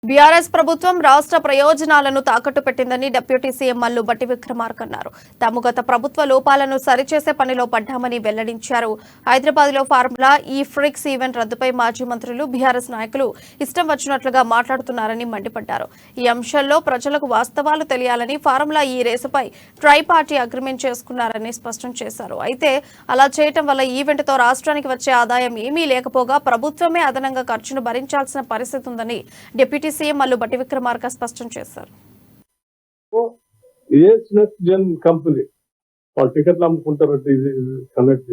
BRS ప్రభుత్వం రాష్ట్ర ప్రయోజనాలను తాకట్టు పెట్టిందని డిప్యూటీ సీఎం మల్లు భట్టి విక్రమార్క అన్నారు. తాము గత ప్రభుత్వ లోపాలను సరిచేసే పనిలో పడ్డామని వెల్లడించారు. హైదరాబాద్ లో ఫార్ములా ఈ ఫ్రిక్స్ ఈవెంట్ రద్దుపై మాజీ మంత్రులు, బీఆర్ఎస్ నాయకులు ఇష్టం వచ్చినట్లుగా మాట్లాడుతున్నారని మండిపడ్డారు. ఈ అంశంలో ప్రజలకు వాస్తవాలు తెలియాలని ఫార్ములా ఈ రేసుపై ట్రై పార్టీ అగ్రిమెంట్ చేసుకున్నారని స్పష్టం చేశారు. అయితే అలా చేయటం వల్ల ఈవెంట్ తో రాష్ట్రానికి వచ్చే ఆదాయం ఏమీ లేకపోగా ప్రభుత్వమే అదనంగా ఖర్చును భరించాల్సిన పరిస్థితి ఉందని డిప్యూటీ సీఎం మల్లు భట్టి విక్రమార్క స్పష్టం చేశారు. కంపెనీ వాళ్ళు టికెట్లు అమ్ముకుంటారంటే కనెక్ట్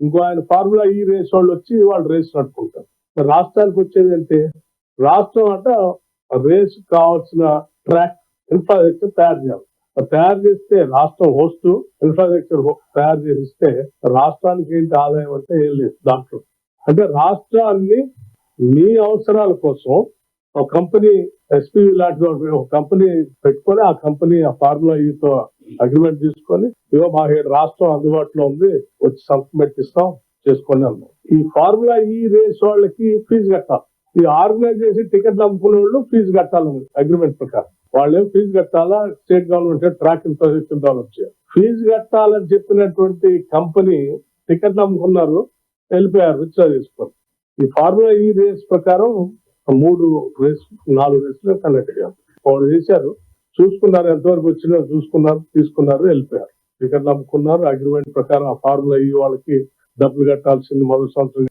ఇంకో ఆయన ఫార్ములా ఈ రేస్ వాళ్ళు వచ్చి వాళ్ళు రేస్ నడుపుకుంటారు. మరి రాష్ట్రానికి వచ్చేది అంటే రాష్ట్రం అంటే రేస్ కావాల్సిన ట్రాక్ ఇన్ఫ్రాస్ట్రక్చర్ తయారు చేస్తే రాష్ట్రం హోస్ట్ ఇన్ఫ్రాస్ట్రక్చర్ తయారు చేస్తే రాష్ట్రానికి ఏంటి ఆదాయం అంటే ఏం లేదు. దాంట్లో అంటే రాష్ట్రాన్ని మీ అవసరాల కోసం ఒక కంపెనీ ఎస్పీ లాంటి ఒక కంపెనీ పెట్టుకొని ఆ కంపెనీ ఆ ఫార్ములా ఈతో అగ్రిమెంట్ తీసుకొని ఇవో మా రాష్ట్రం అందుబాటులో ఉంది, వచ్చి సంతకం పెట్టిస్తాం చేసుకోండి అన్నాం. ఈ ఫార్ములా ఈ రేస్ వాళ్ళకి ఫీజు కట్టాలి. ఈ ఆర్గనైజ్ చేసి టికెట్లు అమ్ముకునే వాళ్ళు ఫీజు కట్టాలని అగ్రిమెంట్ ప్రకారం వాళ్ళేం ఫీజు కట్టాలా, state government track infrastructure develop చేయాలి. ఫీజు కట్టాలని చెప్పినటువంటి కంపెనీ టికెట్లు అమ్ముకున్నారు, వెళ్ళిపోయారు, విత్డ్రా చేసుకోండి. ఈ ఫార్ములా ఈ రేస్ ప్రకారం 4 రేసులు కండక్ట్ చేయాలి. వాళ్ళు చేశారు, చూసుకున్నారు, ఎంతవరకు వచ్చినా చూసుకున్నారు, తీసుకున్నారు, వెళ్ళిపోయారు. టికెట్లు అమ్ముకున్నారు. అగ్రిమెంట్ ప్రకారం ఆ ఫార్ములా ఈ వాళ్ళకి డబ్బులు కట్టాల్సింది మొదటి సంవత్సరం